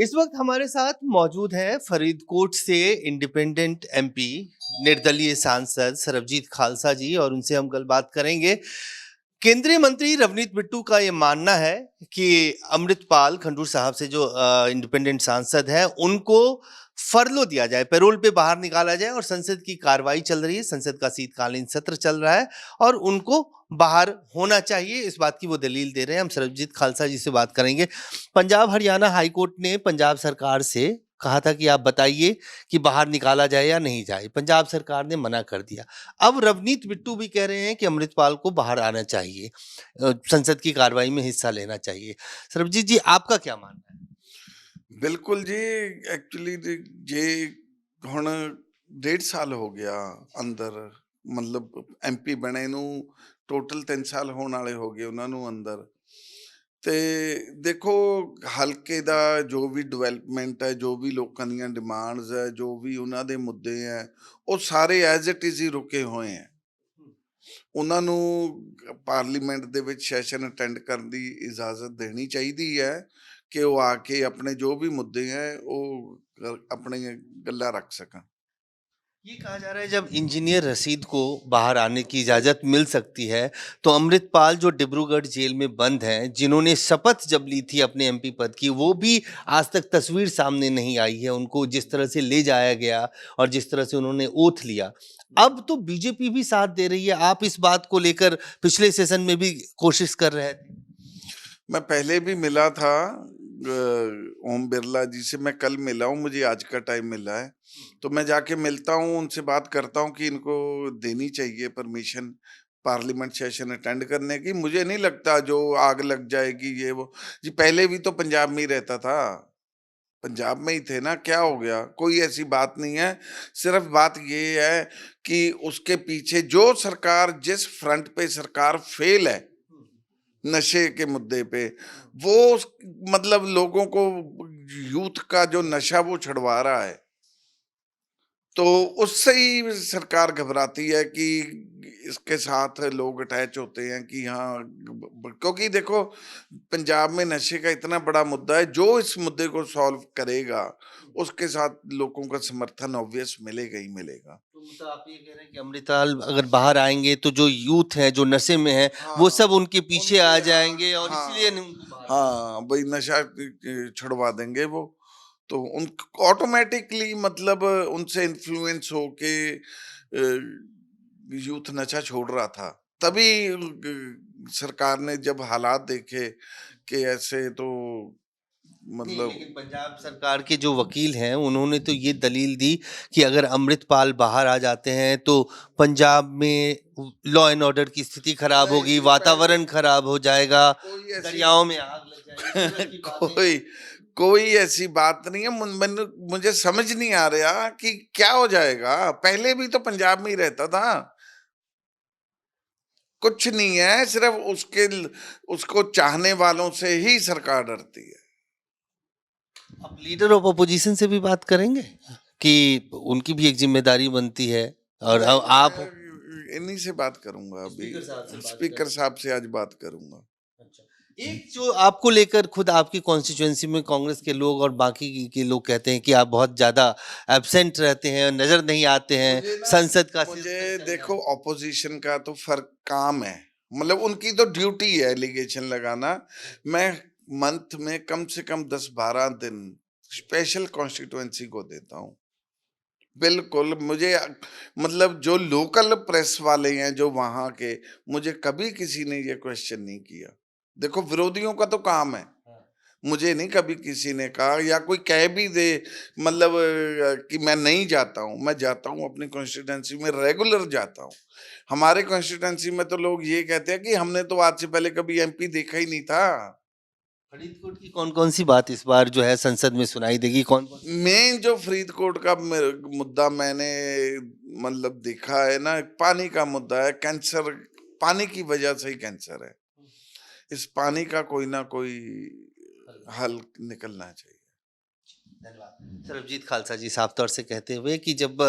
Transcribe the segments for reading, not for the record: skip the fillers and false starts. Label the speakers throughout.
Speaker 1: इस वक्त हमारे साथ मौजूद हैं फरीदकोट से इंडिपेंडेंट एमपी निर्दलीय सांसद सरबजीत खालसा जी और उनसे हम कल बात करेंगे। केंद्रीय मंत्री रवनीत बिट्टू का ये मानना है कि अमृतपाल खंडूर साहब से जो इंडिपेंडेंट सांसद है उनको फरलो दिया जाए, पैरोल पे बाहर निकाला जाए और संसद की कार्रवाई चल रही है, संसद का शीतकालीन सत्र चल रहा है और उनको बाहर होना चाहिए। इस बात की वो दलील दे रहे हैं। हम सरबजीत खालसा जी से बात करेंगे। पंजाब हरियाणा हाईकोर्ट ने पंजाब सरकार से कहा था कि आप बताइए कि बाहर निकाला जाए या नहीं जाए। पंजाब सरकार ने मना कर दिया। अब रवनीत बिट्टू भी कह रहे हैं कि अमृतपाल को बाहर आना चाहिए, संसद की कार्रवाई में हिस्सा लेना चाहिए। सरबजीत जी, आपका क्या मानना है?
Speaker 2: बिल्कुल जी। एक्चुअली जे ਹੁਣ 1.5 ਸਾਲ ਹੋ ਗਿਆ ਅੰਦਰ, ਮਤਲਬ ਐਮਪੀ ਬਣੇ ਨੂੰ ਟੋਟਲ 3 ਸਾਲ ਹੋਣ ਵਾਲੇ ਹੋ ਗਏ ਉਹਨਾਂ ਨੂੰ ਅੰਦਰ। ਤੇ ਦੇਖੋ, ਹਲਕੇ ਦਾ ਜੋ ਵੀ ਡਿਵੈਲਪਮੈਂਟ ਹੈ, ਜੋ ਵੀ ਲੋਕਾਂ ਦੀਆਂ ਡਿਮਾਂਡਸ ਹੈ, ਜੋ ਵੀ ਉਹਨਾਂ ਦੇ ਮੁੱਦੇ ਹੈ, ਉਹ ਸਾਰੇ ਐਜ਼ ਇਟ ਇਜ਼ ਹੀ ਰੁਕੇ ਹੋਏ ਹੈ। ਉਹਨਾਂ ਨੂੰ ਪਾਰਲੀਮੈਂਟ ਦੇ ਵਿੱਚ ਸੈਸ਼ਨ ਅਟੈਂਡ ਕਰਨ ਦੀ ਇਜਾਜ਼ਤ ਦੇਣੀ ਚਾਹੀਦੀ ਹੈ ਕਿ ਉਹ ਆ ਕੇ ਆਪਣੇ ਜੋ भी मुद्दे हैं वो अपने गल्ला रख सकन।
Speaker 1: ये कहा जा रहा है जब इंजीनियर रशीद को बाहर आने की इजाजत मिल सकती है तो अमृतपाल जो डिब्रूगढ़ जेल में बंद हैं, जिन्होंने शपथ जब ली थी अपने एमपी पद की, वो भी आज तक तस्वीर सामने नहीं आई है। उनको जिस तरह से ले जाया गया और जिस तरह से उन्होंने ओथ लिया, अब तो बीजेपी भी साथ दे रही है। आप इस बात को लेकर पिछले सेशन में भी कोशिश कर रहे थे।
Speaker 2: मैं पहले भी मिला था ओम बिरला जी से, मैं कल मिला हूँ, मुझे आज का टाइम मिला है तो मैं जाके मिलता हूँ, उनसे बात करता हूँ कि इनको देनी चाहिए परमिशन पार्लियामेंट सेशन अटेंड करने की। मुझे नहीं लगता जो आग लग जाएगी ये वो। जी पहले भी तो पंजाब में ही रहता था, पंजाब में ही थे ना, क्या हो गया? कोई ऐसी बात नहीं है। सिर्फ बात ये है कि उसके पीछे जो सरकार, जिस फ्रंट पे सरकार फेल है नशे के मुद्दे पे, वो मतलब लोगों को, यूथ का जो नशा वो छुड़वा रहा है, तो उससे ही सरकार घबराती है कि इसके साथ लोग अटैच होते हैं कि हाँ क्योंकि देखो पंजाब में नशे का इतना बड़ा मुद्दा है, जो इस मुद्दे को सॉल्व करेगा उसके साथ लोगों का समर्थन ऑब्वियस मिलेगा ही मिलेगा।
Speaker 1: तो मतलब आप ये कह रहे हैं कि अमृतपाल अगर बाहर आएंगे तो जो यूथ है, जो नशे में है,
Speaker 2: हाँ,
Speaker 1: वो सब उनके पीछे आ
Speaker 2: उनके,
Speaker 1: जाएंगे और इसीलिए
Speaker 2: हाँ
Speaker 1: नहीं उनको बाहर।
Speaker 2: हाँ भाई नशा छुड़वा देंगे वो, तो उन ऑटोमेटिकली मतलब उनसे इन्फ्लुएंस होके यूथ नशा छोड़ रहा था। तभी सरकार ने जब हालात देखे कि ऐसे तो
Speaker 1: नहीं,
Speaker 2: मतलब
Speaker 1: लेकिन पंजाब सरकार के जो वकील हैं उन्होंने तो ये दलील दी कि अगर अमृतपाल बाहर आ जाते हैं तो पंजाब में लॉ एंड ऑर्डर की स्थिति खराब
Speaker 2: नहीं
Speaker 1: होगी,
Speaker 2: जी,
Speaker 1: वातावरण खराब हो जाएगा,
Speaker 2: कोई ऐसी
Speaker 1: दरियाओं में आग लग जाएगी, इस तरह की बातें।
Speaker 2: कोई कोई ऐसी बात नहीं है। मुझे समझ नहीं आ रहा कि क्या हो जाएगा। पहले भी तो पंजाब में ही रहता था, कुछ नहीं है, सिर्फ उसको चाहने वालों से ही सरकार डरती है।
Speaker 1: आप लीडर ऑफ अपोजिशन से भी बात करेंगे कि उनकी भी एक जिम्मेदारी बनती है और
Speaker 2: नहीं,
Speaker 1: आप
Speaker 2: मैं इन्हीं से बात करूंगा अभी,
Speaker 1: स्पीकर साहब से बात
Speaker 2: स्पीकर साहब से आज बात करूंगा।
Speaker 1: अच्छा। एक जो आपको लेकर खुद आपकी कॉन्स्टिट्यूएंसी में कांग्रेस के लोग और बाकी के लोग कहते हैं कि आप बहुत ज्यादा एब्सेंट रहते हैं, नजर नहीं आते हैं
Speaker 2: मुझे ना
Speaker 1: संसद का
Speaker 2: मुझे
Speaker 1: सिस्टम चल रहा
Speaker 2: देखो,
Speaker 1: है।
Speaker 2: ऑपोजिशन का तो फर्क काम है, मतलब उनकी तो ड्यूटी है एलिगेशन लगाना। मैं मंथ में कम से कम 10-12 दिन स्पेशल कॉन्स्टिट्यूएंसी को देता हूँ। बिल्कुल, मुझे मतलब जो लोकल प्रेस वाले हैं जो वहां के, मुझे कभी किसी ने ये क्वेश्चन नहीं किया। देखो विरोधियों का तो काम है, मुझे नहीं कभी किसी ने कहा या कोई कह भी दे मतलब कि मैं नहीं जाता हूँ। मैं जाता हूँ अपनी कॉन्स्टिट्यूंसी में, रेगुलर जाता हूँ। हमारे कॉन्स्टिट्यूंसी में तो लोग ये कहते हैं कि हमने तो आज से पहले कभी एमपी देखा ही नहीं था।
Speaker 1: फरीदकोट की कौन कौन सी बात इस बार जो है संसद में सुनाई देगी, कौन कौन सी?
Speaker 2: मेन जो फरीदकोट का मुद्दा मैंने मतलब देखा है ना, पानी का मुद्दा है। कैंसर पानी की वजह से ही कैंसर है। इस पानी का कोई ना कोई हल निकलना चाहिए।
Speaker 1: धन्यवाद। सरबजीत खालसा जी, साफ तौर से कहते हुए कि जब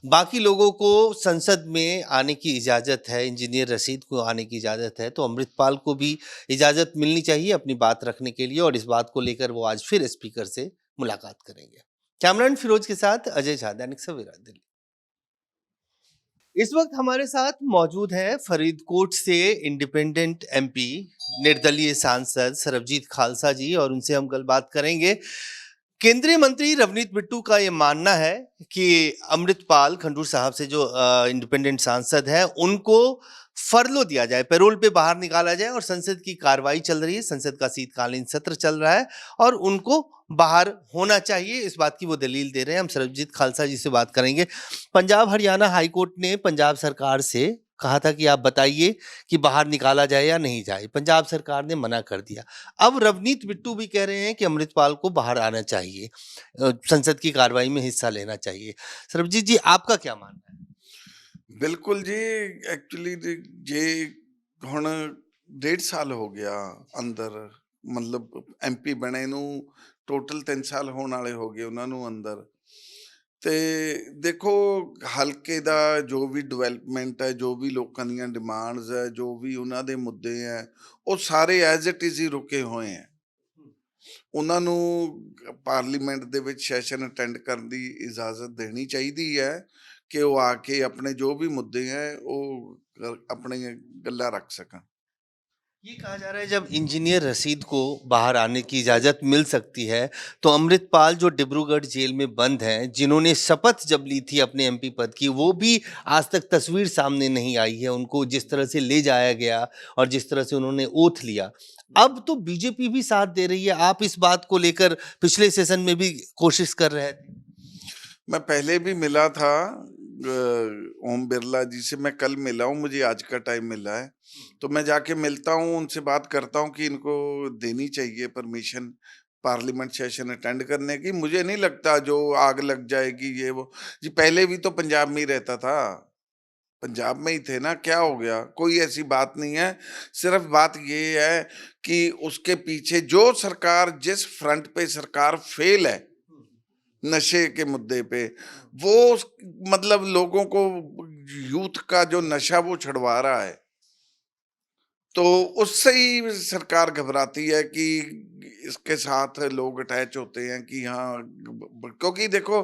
Speaker 1: बाकी लोगों को संसद में आने की इजाज़त है, इंजीनियर रशीद को आने की इजाज़त है, तो अमृतपाल को भी इजाज़त मिलनी चाहिए अपनी बात रखने के लिए, और इस बात को लेकर वो आज फिर स्पीकर से मुलाकात करेंगे। कैमरामैन फिरोज के साथ अजय झा, दैनिक सवेरा, दिल्ली। इस वक्त हमारे साथ मौजूद हैं फरीदकोट से इंडिपेंडेंट एमपी, निर्दलीय सांसद सरबजीत खालसा जी, और उनसे हम कल बात करेंगे। केंद्रीय मंत्री रवनीत बिट्टू का ये मानना है कि अमृतपाल खंडूर साहब से जो इंडिपेंडेंट सांसद है उनको फरलो दिया जाए, पैरोल पे बाहर निकाला जाए, और संसद की कार्रवाई चल रही है, संसद का शीतकालीन सत्र चल रहा है और उनको बाहर होना चाहिए, इस बात की वो दलील दे रहे हैं। हम सरबजीत खालसा जी से बात करेंगे। पंजाब हरियाणा हाईकोर्ट ने पंजाब सरकार से कहा था कि आप बताइए कि बाहर निकाला जाए या नहीं जाए, पंजाब सरकार ने मना कर दिया। अब रवनीत बिट्टू भी कह रहे हैं कि अमृतपाल को बाहर आना चाहिए, संसद की कार्रवाई में हिस्सा लेना चाहिए। सरबजीत जी, आपका क्या मानना है?
Speaker 2: बिल्कुल जी। एक्चुअली जे ਹੁਣ 1.5 ਸਾਲ ਹੋ ਗਿਆ ਅੰਦਰ, ਮਤਲਬ ਐਮਪੀ ਬਣੇ ਨੂੰ ਟੋਟਲ 3 ਸਾਲ ਹੋਣ ਵਾਲੇ ਹੋ ਗਏ ਉਹਨਾਂ ਨੂੰ ਅੰਦਰ। ਤੇ ਦੇਖੋ, ਹਲਕੇ ਦਾ ਜੋ ਵੀ ਡਿਵੈਲਪਮੈਂਟ ਹੈ, ਜੋ ਵੀ ਲੋਕਾਂ ਦੀਆਂ ਡਿਮਾਂਡਸ ਹੈ, ਜੋ ਵੀ ਉਹਨਾਂ ਦੇ ਮੁੱਦੇ ਹੈ, ਉਹ ਸਾਰੇ ਐਜ਼ ਇਟ ਇਜ਼ ਹੀ ਰੁਕੇ ਹੋਏ ਹੈ। ਉਹਨਾਂ ਨੂੰ ਪਾਰਲੀਮੈਂਟ ਦੇ ਵਿੱਚ ਸੈਸ਼ਨ ਅਟੈਂਡ ਕਰਨ ਦੀ ਇਜਾਜ਼ਤ ਦੇਣੀ ਚਾਹੀਦੀ ਹੈ ਕਿ ਉਹ ਆ ਕੇ ਆਪਣੇ ਜੋ ਵੀ ਮੁੱਦੇ ਹੈ ਉਹ ਆਪਣੀਆਂ ਗੱਲਾਂ ਰੱਖ ਸਕਣ।
Speaker 1: ये कहा जा रहा है जब इंजीनियर रशीद को बाहर आने की इजाजत मिल सकती है, तो अमृतपाल जो डिब्रूगढ़ जेल में बंद हैं, जिन्होंने शपथ जब ली थी अपने एमपी पद की, वो भी आज तक तस्वीर सामने नहीं आई है, उनको जिस तरह से ले जाया गया और जिस तरह से उन्होंने ओथ लिया। अब तो बीजेपी भी साथ दे रही है, आप इस बात को लेकर पिछले सेशन में भी कोशिश कर रहे थे।
Speaker 2: मैं पहले भी मिला था ओम बिरला जी से, मैं कल मिला हूँ, मुझे आज का टाइम मिला है, तो मैं जाके मिलता हूँ, उनसे बात करता हूँ कि इनको देनी चाहिए परमिशन पार्लियामेंट सेशन अटेंड करने की। मुझे नहीं लगता जो आग लग जाएगी ये वो। जी पहले भी तो पंजाब में ही रहता था, पंजाब में ही थे ना, क्या हो गया? कोई ऐसी बात नहीं है। सिर्फ बात ये है कि उसके पीछे जो सरकार, जिस फ्रंट पे सरकार फेल है नशे के मुद्दे पे, वो मतलब लोगों को, यूथ का जो नशा वो छुड़वा रहा है, तो उससे ही सरकार घबराती है कि इसके साथ लोग अटैच होते हैं कि हाँ क्योंकि देखो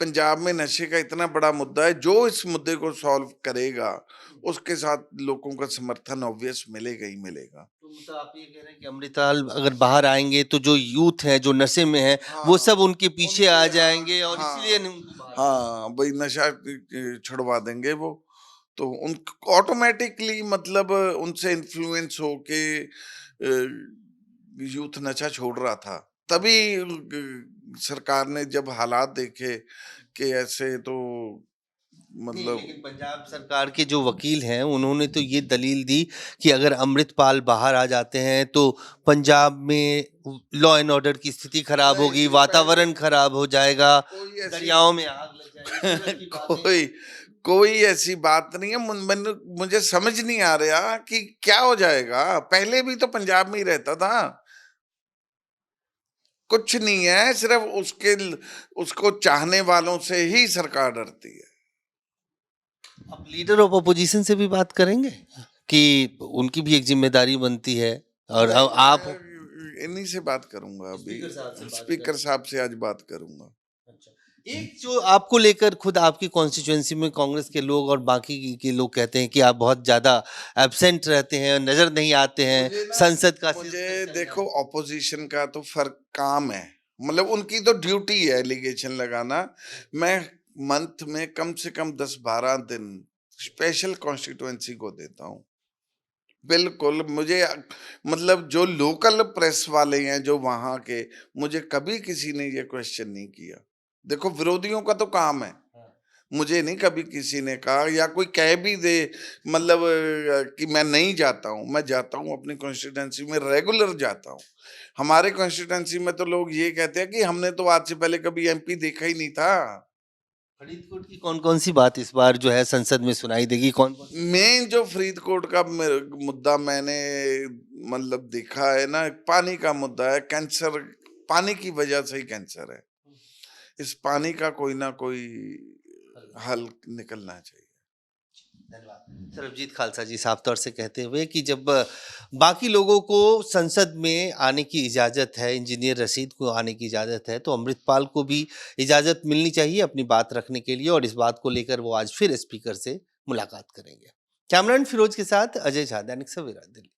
Speaker 2: पंजाब में नशे का इतना बड़ा मुद्दा है, जो इस मुद्दे को सॉल्व करेगा उसके साथ लोगों का समर्थन ऑब्वियस मिलेगा ही मिलेगा।
Speaker 1: तो मतलब आप ये कह रहे हैं कि अमृतपाल अगर बाहर आएंगे तो जो यूथ है, जो नशे में है, वो
Speaker 2: हाँ,
Speaker 1: सब उनके पीछे आ
Speaker 2: उनके,
Speaker 1: जाएंगे और
Speaker 2: हाँ
Speaker 1: इसलिए नहीं उनको बाहर।
Speaker 2: हाँ भाई नशा छुड़वा देंगे वो, तो उन ऑटोमेटिकली मतलब उनसे इन्फ्लुएंस होके यूथ नशा छोड़ रहा था। तभी सरकार ने जब हालात देखे कि ऐसे तो
Speaker 1: नहीं,
Speaker 2: मतलब
Speaker 1: लेकिन पंजाब सरकार के जो वकील हैं उन्होंने तो ये दलील दी कि अगर अमृतपाल बाहर आ जाते हैं तो पंजाब में लॉ एंड ऑर्डर की स्थिति खराब
Speaker 2: नहीं
Speaker 1: होगी,
Speaker 2: जी,
Speaker 1: वातावरण खराब हो जाएगा,
Speaker 2: कोई ऐसी
Speaker 1: दरियाओं में आग लग जाएगी, इस तरह की बातें।
Speaker 2: कोई कोई ऐसी बात नहीं है। मुझे समझ नहीं आ रहा कि क्या हो जाएगा। पहले भी तो पंजाब में ही रहता था, कुछ नहीं है, सिर्फ उसको चाहने वालों से ही सरकार डरती है।
Speaker 1: आप लीडर ऑफ अपोजिशन से भी बात करेंगे कि उनकी भी एक जिम्मेदारी बनती है, और आप
Speaker 2: मैं इन्हीं से बात करूंगा, अभी
Speaker 1: स्पीकर साहब से बात
Speaker 2: स्पीकर साहब से आज बात करूंगा।
Speaker 1: अच्छा, एक जो आपको लेकर खुद आपकी कॉन्स्टिट्यूएंसी में कांग्रेस के लोग और बाकी के लोग कहते हैं कि आप बहुत ज्यादा एब्सेंट रहते हैं, नजर नहीं आते हैं संसद का
Speaker 2: मुझे देखो ऑपोजिशन का तो फर्क काम है, मतलब उनकी तो ड्यूटी है एलिगेशन लगाना। मैं मंथ में कम से कम 10-12 दिन स्पेशल कॉन्स्टिट्यूएंसी को देता हूँ। बिल्कुल, मुझे मतलब जो लोकल प्रेस वाले हैं जो वहां के, मुझे कभी किसी ने ये क्वेश्चन नहीं किया। देखो विरोधियों का तो काम है, मुझे नहीं कभी किसी ने कहा या कोई कह भी दे मतलब कि मैं नहीं जाता हूँ। मैं जाता हूँ अपनी कॉन्स्टिट्यूंसी में, रेगुलर जाता हूँ। हमारे कॉन्स्टिट्यूंसी में तो लोग ये कहते हैं कि हमने तो आज से पहले कभी एमपी देखा ही नहीं था।
Speaker 1: फरीदकोट की कौन कौन सी बात इस बार जो है संसद में सुनाई देगी, कौन कौन
Speaker 2: मेन जो फरीदकोट का मुद्दा मैंने मतलब देखा है ना, पानी का मुद्दा है। कैंसर पानी की वजह से ही कैंसर है। इस पानी का कोई ना कोई हल निकलना चाहिए।
Speaker 1: धन्यवाद। सरबजीत खालसा जी साफ तौर से कहते हुए कि जब बाकी लोगों को संसद में आने की इजाज़त है, इंजीनियर रशीद को आने की इजाज़त है, तो अमृतपाल को भी इजाज़त मिलनी चाहिए अपनी बात रखने के लिए, और इस बात को लेकर वो आज फिर स्पीकर से मुलाकात करेंगे। कैमरामैन फिरोज के साथ अजय झा, दैनिक सवेरा, दिल्ली।